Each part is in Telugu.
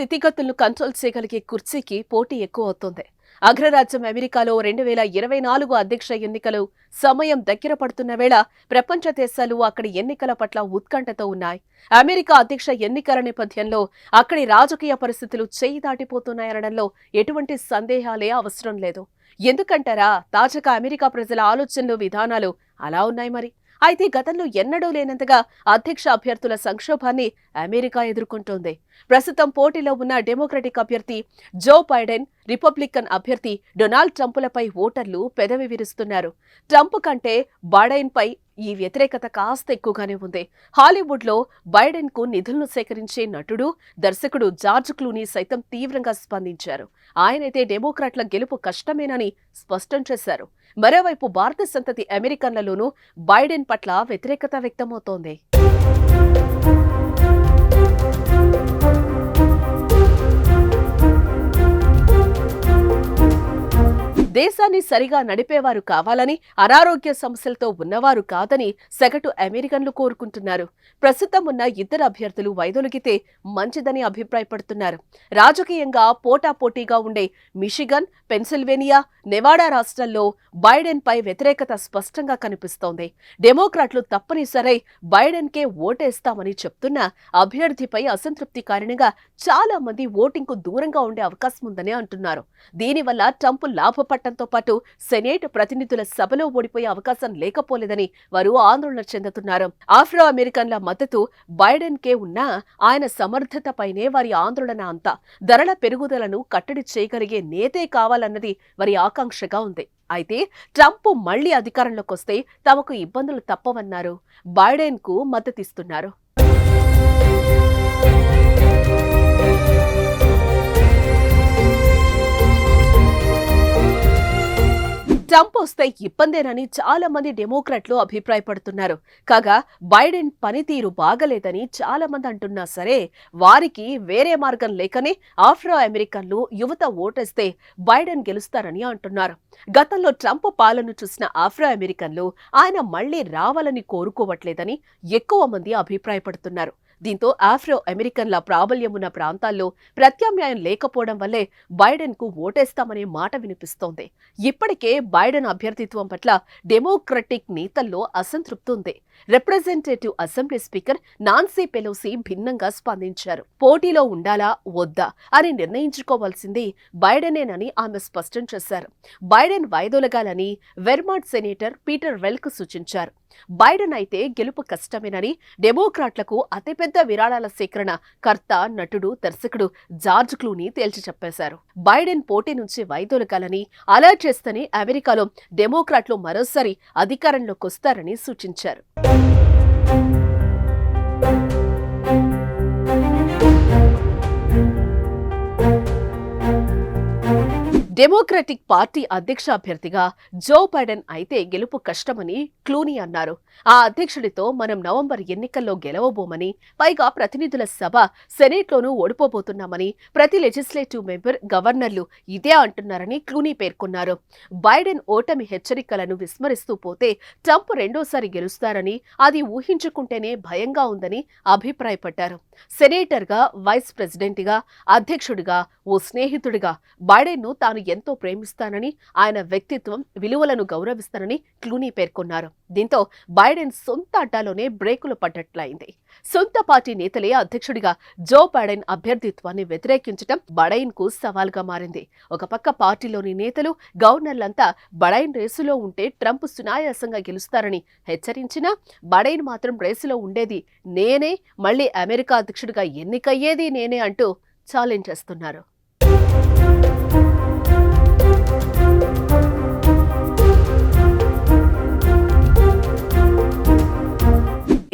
స్థితిగతులను కంట్రోల్ చేయగలిగే కుర్చీకి పోటీ ఎక్కువ అవుతోంది. అగ్రరాజ్యం అమెరికాలో 2024 అధ్యక్ష ఎన్నికలు సమయం దగ్గర పడుతున్న వేళ ప్రపంచ దేశాలు అక్కడి ఎన్నికల పట్ల ఉత్కంఠతో ఉన్నాయి. అమెరికా అధ్యక్ష ఎన్నికల నేపథ్యంలో అక్కడి రాజకీయ పరిస్థితులు చేయి దాటిపోతున్నాయనడంలో ఎటువంటి సందేహాలే అవసరం లేదు. ఎందుకంటారా, తాజాగా అమెరికా ప్రజల ఆలోచనలు, విధానాలు అలా ఉన్నాయి మరి. అయితే గతంలో ఎన్నడూ లేనంతగా అధ్యక్ష అభ్యర్థుల సంక్షోభాన్ని అమెరికా ఎదుర్కొంటోంది. ప్రస్తుతం పోటీలో ఉన్న డెమోక్రటిక్ అభ్యర్థి జో బైడెన్, రిపబ్లికన్ అభ్యర్థి డొనాల్డ్ ట్రంపులపై ఓటర్లు పెదవి విరుస్తున్నారు. ట్రంప్ కంటే బైడెన్ పై ఈ వ్యతిరేకత కాస్త ఎక్కువగానే ఉంది. హాలీవుడ్ లో బైడెన్ కు నిధులను సేకరించే నటుడు, దర్శకుడు జార్జ్ క్లూనీ సైతం తీవ్రంగా స్పందించారు. ఆయనైతే డెమోక్రాట్ల గెలుపు కష్టమేనని స్పష్టం చేశారు. మరోవైపు భారత సంతతి అమెరికన్లలోనూ బైడెన్ పట్ల వ్యతిరేకత వ్యక్తమవుతోంది. దేశాన్ని సరిగా నడిపేవారు కావాలని, అనారోగ్య సమస్యలతో ఉన్నవారు కాదని సగటు అమెరికన్లు కోరుకుంటున్నారు. ప్రస్తుతం ఉన్న ఇద్దరు అభ్యర్థులు వైదొలిగితే మంచిదని అభిప్రాయపడుతున్నారు. రాజకీయంగా పోటాపోటీగా ఉండే మిషిగన్, పెన్సిల్వేనియా, నెవాడా రాష్ట్రాల్లో బైడెన్ పై వ్యతిరేకత స్పష్టంగా కనిపిస్తోంది. డెమోక్రాట్లు తప్పనిసరై బైడెన్ కే ఓటేస్తామని చెప్తున్న అభ్యర్థిపై అసంతృప్తి కారణంగా చాలా మంది ఓటింగ్ కు దూరంగా ఉండే అవకాశం ఉందని అంటున్నారు. దీనివల్ల ట్రంప్ లాభపడటంతో పాటు సెనేట్ ప్రతినిధుల సభలో ఓడిపోయే అవకాశం లేకపోలేదని వారు ఆందోళన చెందుతున్నారు. ఆఫ్రో అమెరికన్ల మద్దతు బైడెన్ కే ఉన్నా ఆయన సమర్థతపైనే వారి ఆందోళన అంతా. ధరల పెరుగుదలను కట్టడి చేయగలిగే నేతే కావాలన్నది వారి ఆకాంక్షగా ఉంది. అయితే ట్రంప్ మళ్లీ అధికారంలోకి వస్తే తమకు ఇబ్బందులు తప్పవన్నారు. బైడెన్ కు మద్దతిస్తున్నారు. ట్రంప్ వస్తే ఇబ్బందేనని చాలా మంది డెమోక్రాట్లు అభిప్రాయపడుతున్నారు. కాగా బైడెన్ పనితీరు బాగలేదని చాలా మంది అంటున్నా సరే, వారికి వేరే మార్గం లేకనే ఆఫ్రో అమెరికన్లు, యువత ఓటేస్తే బైడెన్ గెలుస్తారని అంటున్నారు. గతంలో ట్రంప్ పాలన చూసిన ఆఫ్రో అమెరికన్లు ఆయన మళ్లీ రావాలని కోరుకోవట్లేదని ఎక్కువ మంది అభిప్రాయపడుతున్నారు. దీంతో ఆఫ్రో అమెరికన్ల ప్రాబల్యం ఉన్న ప్రాంతాల్లో ప్రత్యామ్నాయం లేకపోవడం వల్లే బైడెన్ కు ఓటేస్తామనే మాట వినిపిస్తోంది. ఇప్పటికే బైడెన్ అభ్యర్థిత్వం పట్ల డెమోక్రటిక్ నేతల్లో అసంతృప్తి ఉంది. Representative assembly speaker Nancy Pelosi భిన్నంగా స్పందించారు. పోటీలో ఉండాలా వద్దా అని నిర్ణయించుకోవాల్సింది బైడెనేనని ఆమె స్పష్టం చేశారు. బైడెన్ వైదొలగాలని వెర్మాంట్ సెనేటర్ పీటర్ వెల్క్ సూచించారు. బైడెన్ అయితే గెలుపు కష్టమేనని, డెమోక్రాట్లకు అతిపెద్ద విరాళాల సేకరణ కర్త, నటుడు, దర్శకుడు జార్జ్ క్లూనీ తేల్చి చెప్పేశారు. బైడెన్ పోటీ నుంచి వైదొలగాలని, అలా చేస్తేనే అమెరికాలో డెమోక్రాట్లు మరోసారి అధికారంలోకి వస్తారని సూచించారు. డెమోక్రటిక్ పార్టీ అధ్యక్ష అభ్యర్థిగా జో బైడెన్ అయితే గెలుపు కష్టమని క్లూనీ అన్నారు. ఆ అధ్యక్షుడితో మనం నవంబర్ ఎన్నికల్లో గెలవబోమని, పైగా ప్రతినిధుల సభ, సెనేట్లోనూ ఓడిపోబోతున్నామని ప్రతి లెజిస్లేటివ్ మెంబర్, గవర్నర్లు ఇదే అంటున్నారని క్లూనీ పేర్కొన్నారు. బైడెన్ ఓటమి హెచ్చరికలను విస్మరిస్తూ పోతే ట్రంప్ రెండోసారి గెలుస్తారని, అది ఊహించుకుంటేనే భయంగా ఉందని అభిప్రాయపడ్డారు. సెనేటర్గా, వైస్ ప్రెసిడెంట్గా, అధ్యక్షుడిగా, ఓ స్నేహితుడిగా బైడెన్ను తాను ఎంతో ప్రేమిస్తానని, ఆయన వ్యక్తిత్వం, విలువలను గౌరవిస్తానని క్లూనీ పేర్కొన్నారు. దీంతో బైడెన్ సొంత అడ్డాలోనే బ్రేకులు పడ్డట్లయింది. సొంత పార్టీ నేతలే అధ్యక్షుడిగా జో బైడెన్ అభ్యర్థిత్వాన్ని వ్యతిరేకించడం బైడెన్ కు సవాల్గా మారింది. ఒక పక్క పార్టీలోని నేతలు, గవర్నర్లంతా బైడెన్ రేసులో ఉంటే ట్రంప్ సునాయాసంగా గెలుస్తారని హెచ్చరించినా, బైడెన్ మాత్రం రేసులో ఉండేది నేనే, మళ్లీ అమెరికా అధ్యక్షుడిగా ఎన్నికయ్యేది నేనే అంటూ ఛాలెంజ్ చేస్తున్నారు.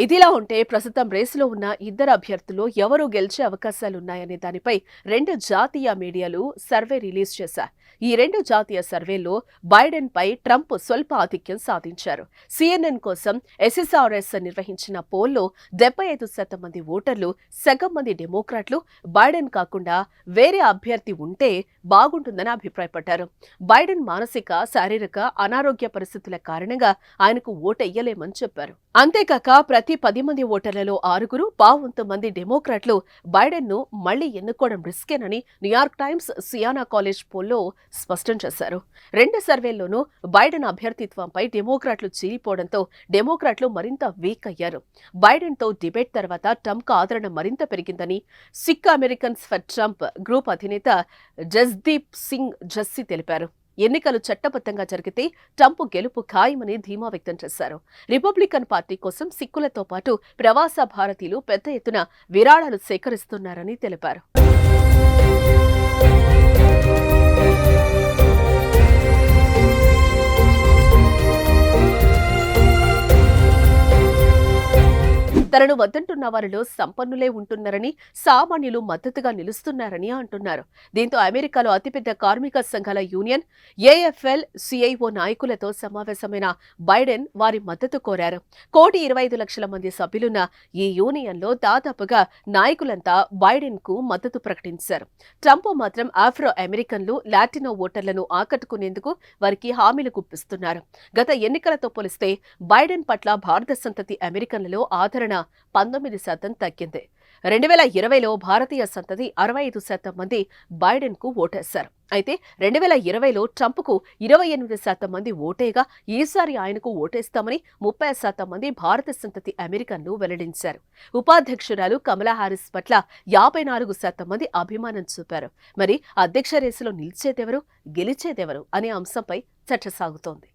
ఇదిలా ఉంటే ప్రస్తుతం రేసులో ఉన్న ఇద్దరు అభ్యర్థులు ఎవరు గెలిచే అవకాశాలున్నాయనే దానిపై 2 జాతీయ మీడియాలు సర్వే రిలీజ్ చేశాయి. ఈ 2 జాతీయ సర్వేల్లో బైడెన్ పై ట్రంప్ స్వల్ప ఆధిక్యం సాధించారు. CNN కోసం SSRS నిర్వహించిన పోల్లో 75% మంది ఓటర్లు, సగం మంది డెమోక్రాట్లు బైడెన్ కాకుండా వేరే అభ్యర్థి ఉంటే బాగుంటుందని అభిప్రాయపడ్డారు. బైడెన్ మానసిక, శారీరక అనారోగ్య పరిస్థితుల కారణంగా ఆయనకు ఓటెయ్యలేమని చెప్పారు. అంతేకాక ప్రతి 10 మంది ఓటర్లలో 6, పావువంతు మంది డెమోక్రాట్లు బైడెన్ను మళ్లీ ఎన్నుకోవడం రిస్కేనని న్యూయార్క్ టైమ్స్ సియానా కాలేజ్ పోల్లో స్పష్టం చేశారు. 2 సర్వేల్లోనూ బైడెన్ అభ్యర్థిత్వంపై డెమోక్రాట్లు చీలిపోవడంతో డెమోక్రాట్లు మరింత వీక్ అయ్యారు. బైడెన్తో డిబేట్ తర్వాత ట్రంప్కు ఆదరణ మరింత పెరిగిందని Sikh Americans for Trump group అధినేత జస్దీప్ సింగ్ జస్సి తెలిపారు. ఎన్నికలు చట్టబద్ధంగా జరిగితే ట్రంప్ గెలుపు ఖాయమని ధీమా వ్యక్తం చేశారు. రిపబ్లికన్ పార్టీ కోసం సిక్కులతో పాటు ప్రవాస భారతీయులు పెద్ద ఎత్తున విరాళాలు సేకరిస్తున్నారని తెలిపారు. తనను వద్దంటున్న వారిలో సంపన్నులే ఉంటున్నారని, సామాన్యులు మద్దతుగా నిలుస్తున్నారని అంటున్నారు. దీంతో అమెరికాలో అతిపెద్ద కార్మిక సంఘాల యూనియన్ ఏఎఫ్ఎల్ సిఐఓ నాయకులతో సమావేశమైన బైడెన్ వారి మద్దతు కోరారు. 1,25,00,000 మంది సభ్యులున్న ఈ యూనియన్లో దాదాపుగా నాయకులంతా బైడెన్కు మద్దతు ప్రకటించారు. ట్రంప్ మాత్రం ఆఫ్రో అమెరికన్లు, లాటినో ఓటర్లను ఆకట్టుకునేందుకు వారికి హామీలు గుప్పిస్తున్నారు. గత ఎన్నికలతో పోలిస్తే బైడెన్ పట్ల భారత సంతతి అమెరికన్లలో ఆదరణ 19% తగ్గింది. 2020లో భారతీయ సంతతి 65% మంది బైడెన్కు ఓటేశారు. అయితే 2020లో ట్రంప్కు 28% మంది ఓటేగా ఈసారి ఆయనకు ఓటేస్తామని 30% మంది భారత సంతతి అమెరికన్లు వెల్లడించారు. ఉపాధ్యక్షురాలు కమలా హారిస్ పట్ల 54% మంది అభిమానం చూపారు. మరి అధ్యక్ష రేసులో నిలిచేదెవరు, గెలిచేదెవరు అనే అంశంపై చర్చ సాగుతోంది.